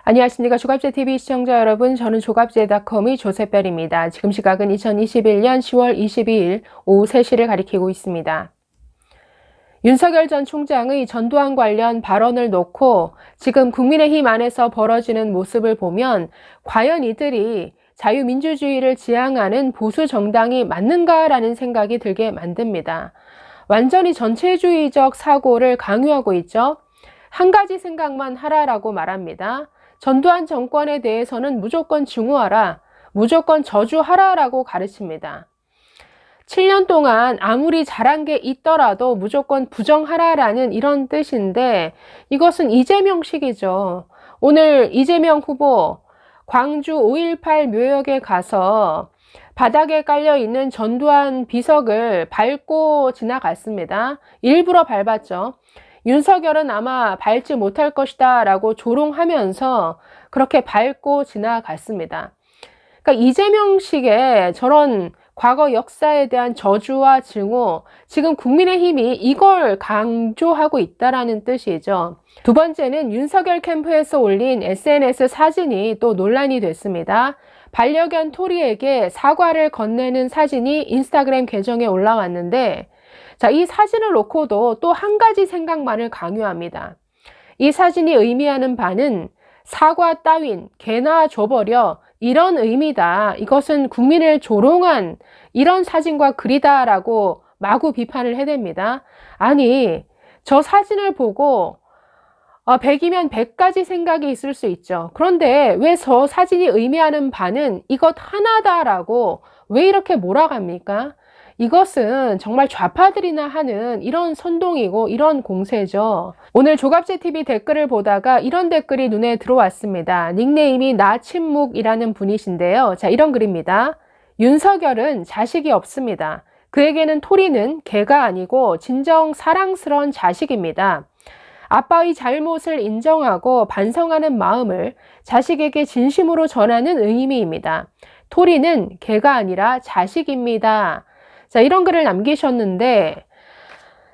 안녕하십니까. 조갑제TV 시청자 여러분, 저는 조갑제닷컴의 조세별입니다. 지금 시각은 2021년 10월 22일 오후 3시를 가리키고 있습니다. 윤석열 전 총장의 전두환 관련 발언을 놓고 지금 국민의힘 안에서 벌어지는 모습을 보면 과연 이들이 자유민주주의를 지향하는 보수 정당이 맞는가라는 생각이 들게 만듭니다. 완전히 전체주의적 사고를 강요하고 있죠. 한 가지 생각만 하라라고 말합니다. 전두환 정권에 대해서는 무조건 증오하라, 무조건 저주하라라고 가르칩니다. 7년 동안 아무리 잘한 게 있더라도 무조건 부정하라라는 이런 뜻인데 이것은 이재명식이죠. 오늘 이재명 후보 광주 5.18 묘역에 가서 바닥에 깔려있는 전두환 비석을 밟고 지나갔습니다. 일부러 밟았죠. 윤석열은 아마 밟지 못할 것이다 라고 조롱하면서 그렇게 밟고 지나갔습니다. 그러니까 이재명식의 저런 과거 역사에 대한 저주와 증오, 지금 국민의힘이 이걸 강조하고 있다라는 뜻이죠. 두 번째는 윤석열 캠프에서 올린 SNS 사진이 또 논란이 됐습니다. 반려견 토리에게 사과를 건네는 사진이 인스타그램 계정에 올라왔는데 자, 이 사진을 놓고도 또 한 가지 생각만을 강요합니다. 이 사진이 의미하는 바는 사과 따윈 개나 줘버려 이런 의미다. 이것은 국민을 조롱한 이런 사진과 글이다라고 마구 비판을 해댑니다. 아니, 저 사진을 보고 100이면 100가지 생각이 있을 수 있죠. 그런데 왜 저 사진이 의미하는 바는 이것 하나다라고 왜 이렇게 몰아갑니까? 이것은 정말 좌파들이나 하는 이런 선동이고 이런 공세죠. 오늘 조갑제TV 댓글을 보다가 이런 댓글이 눈에 들어왔습니다. 닉네임이 나침묵이라는 분이신데요. 자, 이런 글입니다. 윤석열은 자식이 없습니다. 그에게는 토리는 개가 아니고 진정 사랑스러운 자식입니다. 아빠의 잘못을 인정하고 반성하는 마음을 자식에게 진심으로 전하는 의미입니다. 토리는 개가 아니라 자식입니다. 자, 이런 글을 남기셨는데,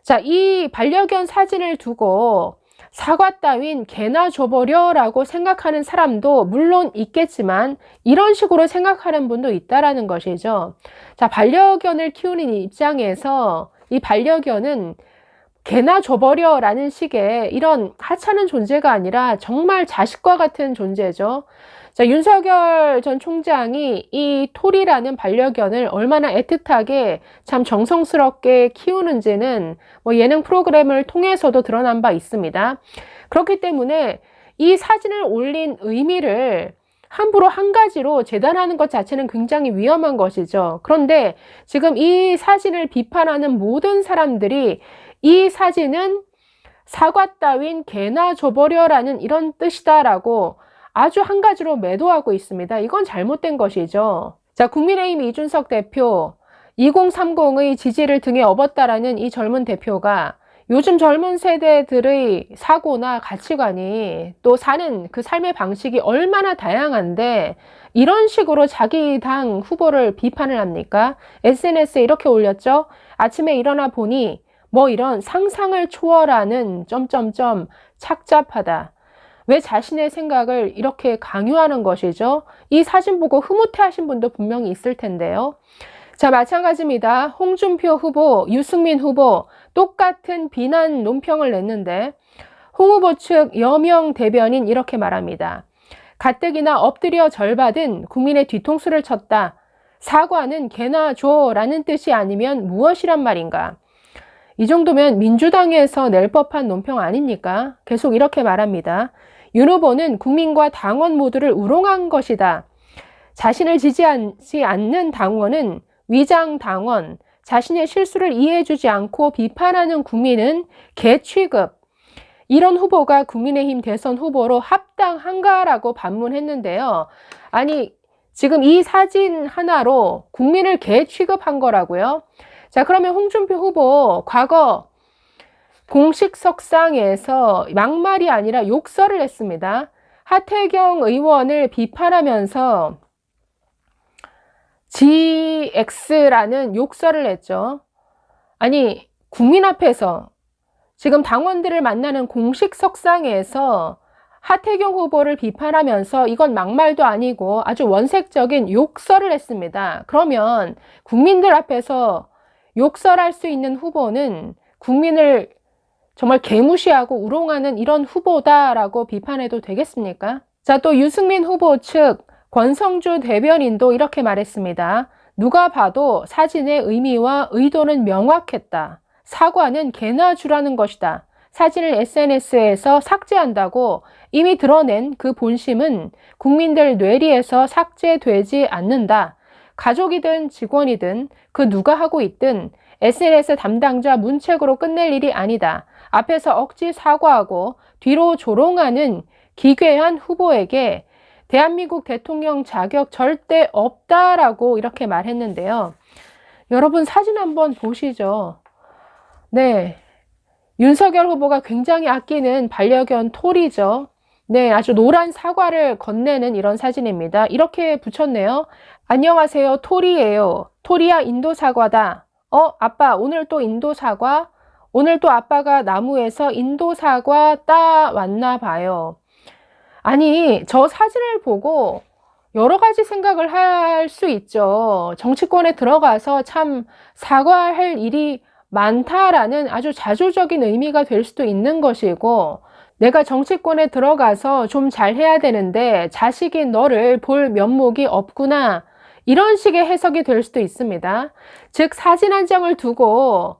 자, 이 반려견 사진을 두고 사과 따윈 개나 줘버려 라고 생각하는 사람도 물론 있겠지만 이런 식으로 생각하는 분도 있다라는 것이죠. 자, 반려견을 키우는 입장에서 이 반려견은 개나 줘버려 라는 식의 이런 하찮은 존재가 아니라 정말 자식과 같은 존재죠. 자, 윤석열 전 총장이 이 토리라는 반려견을 얼마나 애틋하게 참 정성스럽게 키우는지는 뭐 예능 프로그램을 통해서도 드러난 바 있습니다. 그렇기 때문에 이 사진을 올린 의미를 함부로 한 가지로 재단하는 것 자체는 굉장히 위험한 것이죠. 그런데 지금 이 사진을 비판하는 모든 사람들이 이 사진은 사과 따윈 개나 줘버려라는 이런 뜻이다라고 아주 한 가지로 매도하고 있습니다. 이건 잘못된 것이죠. 자, 국민의힘 이준석 대표 2030의 지지를 등에 업었다라는 이 젊은 대표가 요즘 젊은 세대들의 사고나 가치관이 또 사는 그 삶의 방식이 얼마나 다양한데 이런 식으로 자기 당 후보를 비판을 합니까? SNS에 이렇게 올렸죠. 아침에 일어나 보니 뭐 이런 상상을 초월하는 점점점 착잡하다. 왜 자신의 생각을 이렇게 강요하는 것이죠? 이 사진 보고 흐뭇해하신 분도 분명히 있을 텐데요. 자, 마찬가지입니다. 홍준표 후보, 유승민 후보 똑같은 비난 논평을 냈는데 홍 후보 측 여명 대변인 이렇게 말합니다. 가뜩이나 엎드려 절받은 국민의 뒤통수를 쳤다. 사과는 개나 줘 라는 뜻이 아니면 무엇이란 말인가? 이 정도면 민주당에서 낼 법한 논평 아닙니까? 계속 이렇게 말합니다. 윤 후보는 국민과 당원 모두를 우롱한 것이다. 자신을 지지하지 않는 당원은 위장 당원, 자신의 실수를 이해해주지 않고 비판하는 국민은 개 취급. 이런 후보가 국민의힘 대선 후보로 합당한가라고 반문했는데요. 아니, 지금 이 사진 하나로 국민을 개 취급한 거라고요? 자, 그러면 홍준표 후보 과거 공식 석상에서 막말이 아니라 욕설을 했습니다. 하태경 의원을 비판하면서 GX라는 욕설을 했죠. 아니, 국민 앞에서 지금 당원들을 만나는 공식 석상에서 하태경 후보를 비판하면서 이건 막말도 아니고 아주 원색적인 욕설을 했습니다. 그러면 국민들 앞에서 욕설할 수 있는 후보는 국민을 정말 개무시하고 우롱하는 이런 후보다라고 비판해도 되겠습니까? 자, 또 유승민 후보 측 권성주 대변인도 이렇게 말했습니다. 누가 봐도 사진의 의미와 의도는 명확했다. 사과는 개나 주라는 것이다. 사진을 SNS에서 삭제한다고 이미 드러낸 그 본심은 국민들 뇌리에서 삭제되지 않는다. 가족이든 직원이든 그 누가 하고 있든 SNS 담당자 문책으로 끝낼 일이 아니다. 앞에서 억지 사과하고 뒤로 조롱하는 기괴한 후보에게 대한민국 대통령 자격 절대 없다라고 이렇게 말했는데요. 여러분 사진 한번 보시죠. 네, 윤석열 후보가 굉장히 아끼는 반려견 토리죠. 네, 아주 노란 사과를 건네는 이런 사진입니다. 이렇게 붙였네요. 안녕하세요, 토리예요. 토리야, 인도 사과다. 아빠, 오늘 또 인도 사과? 오늘 또 아빠가 나무에서 인도 사과 따왔나 봐요. 아니, 저 사진을 보고 여러 가지 생각을 할 수 있죠. 정치권에 들어가서 참 사과할 일이 많다라는 아주 자조적인 의미가 될 수도 있는 것이고, 내가 정치권에 들어가서 좀 잘해야 되는데 자식인 너를 볼 면목이 없구나, 이런 식의 해석이 될 수도 있습니다. 즉 사진 한 장을 두고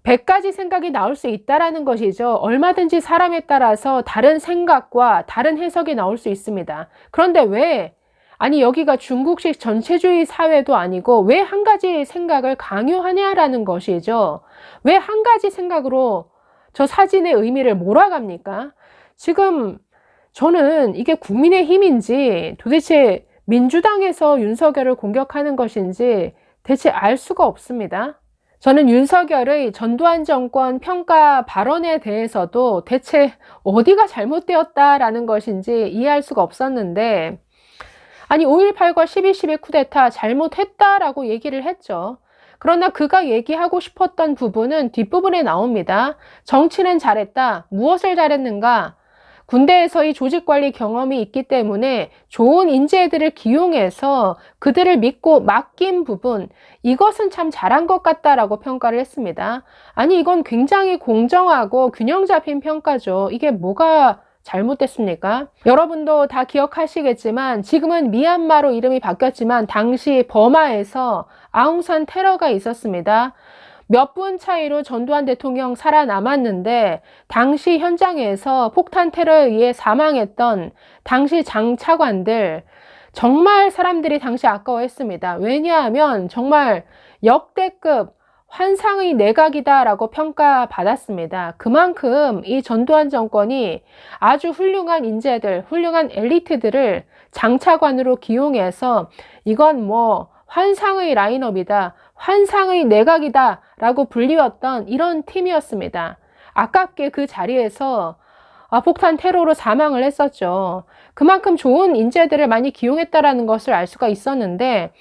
100가지 생각이 나올 수 있다라는 것이죠. 얼마든지 사람에 따라서 다른 생각과 다른 해석이 나올 수 있습니다. 그런데 왜, 아니 여기가 중국식 전체주의 사회도 아니고 왜 한 가지 생각을 강요하냐라는 것이죠. 왜 한 가지 생각으로 저 사진의 의미를 몰아갑니까? 지금 저는 이게 국민의힘인지 도대체 민주당에서 윤석열을 공격하는 것인지 대체 알 수가 없습니다. 저는 윤석열의 전두환 정권 평가 발언에 대해서도 대체 어디가 잘못되었다라는 것인지 이해할 수가 없었는데, 아니 5.18과 12.12 쿠데타 잘못했다라고 얘기를 했죠. 그러나 그가 얘기하고 싶었던 부분은 뒷부분에 나옵니다. 정치는 잘했다. 무엇을 잘했는가? 군대에서의 조직관리 경험이 있기 때문에 좋은 인재들을 기용해서 그들을 믿고 맡긴 부분, 이것은 참 잘한 것 같다라고 평가를 했습니다. 아니 이건 굉장히 공정하고 균형 잡힌 평가죠. 이게 뭐가 잘못됐습니까? 여러분도 다 기억하시겠지만 지금은 미얀마로 이름이 바뀌었지만 당시 버마에서 아웅산 테러가 있었습니다. 몇 분 차이로 전두환 대통령 살아남았는데 당시 현장에서 폭탄 테러에 의해 사망했던 당시 장차관들, 정말 사람들이 당시 아까워했습니다. 왜냐하면 정말 역대급 환상의 내각이다라고 평가받았습니다. 그만큼 이 전두환 정권이 아주 훌륭한 인재들, 훌륭한 엘리트들을 장차관으로 기용해서 이건 뭐 환상의 라인업이다, 환상의 내각이다 라고 불리웠던 이런 팀이었습니다. 아깝게 그 자리에서 폭탄 테러로 사망을 했었죠. 그만큼 좋은 인재들을 많이 기용했다라는 것을 알 수가 있었는데,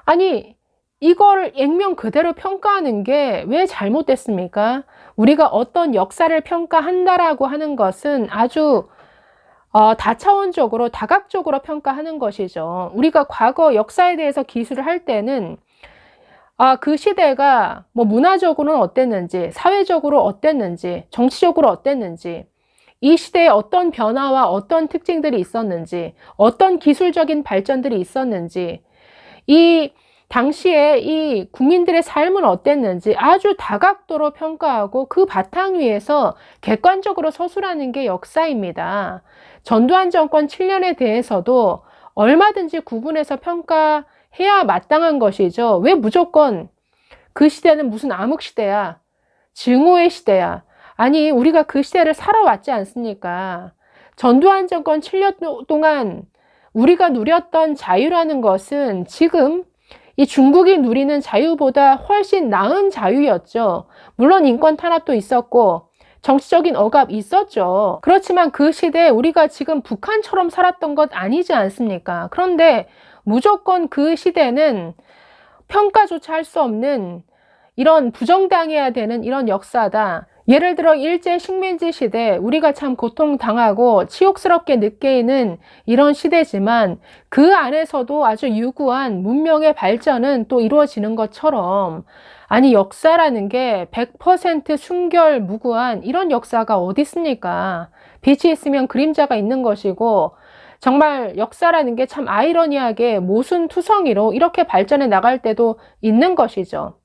아니 이걸 액면 그대로 평가하는 게 왜 잘못됐습니까? 우리가 어떤 역사를 평가한다라고 하는 것은 아주 다차원적으로, 다각적으로 평가하는 것이죠. 우리가 과거 역사에 대해서 기술을 할 때는 그 시대가 뭐 문화적으로는 어땠는지, 사회적으로 어땠는지, 정치적으로 어땠는지, 이 시대에 어떤 변화와 어떤 특징들이 있었는지, 어떤 기술적인 발전들이 있었는지, 이 당시에 이 국민들의 삶은 어땠는지 아주 다각도로 평가하고 그 바탕 위에서 객관적으로 서술하는 게 역사입니다. 전두환 정권 7년에 대해서도 얼마든지 구분해서 평가해야 마땅한 것이죠. 왜 무조건 그 시대는 무슨 암흑시대야, 증오의 시대야. 아니 우리가 그 시대를 살아왔지 않습니까? 전두환 정권 7년 동안 우리가 누렸던 자유라는 것은 지금 이 중국이 누리는 자유보다 훨씬 나은 자유였죠. 물론 인권 탄압도 있었고 정치적인 억압이 있었죠. 그렇지만 그 시대에 우리가 지금 북한처럼 살았던 것 아니지 않습니까? 그런데 무조건 그 시대는 평가조차 할 수 없는 이런 부정당해야 되는 이런 역사다, 예를 들어 일제 식민지 시대, 우리가 참 고통당하고 치욕스럽게 느끼는 이런 시대지만 그 안에서도 아주 유구한 문명의 발전은 또 이루어지는 것처럼, 아니 역사라는 게 100% 순결무구한 이런 역사가 어디 있습니까? 빛이 있으면 그림자가 있는 것이고, 정말 역사라는 게 참 아이러니하게 모순투성이로 이렇게 발전해 나갈 때도 있는 것이죠.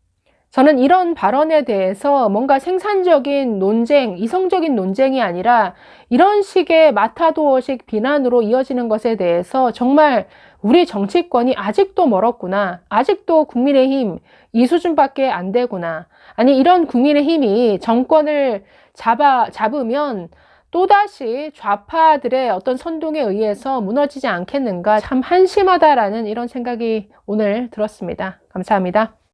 저는 이런 발언에 대해서 뭔가 생산적인 논쟁, 이성적인 논쟁이 아니라 이런 식의 마타도어식 비난으로 이어지는 것에 대해서 정말 우리 정치권이 아직도 멀었구나. 아직도 국민의힘 이 수준밖에 안 되구나. 아니, 이런 국민의힘이 정권을 잡으면 또다시 좌파들의 어떤 선동에 의해서 무너지지 않겠는가. 참 한심하다라는 이런 생각이 오늘 들었습니다. 감사합니다.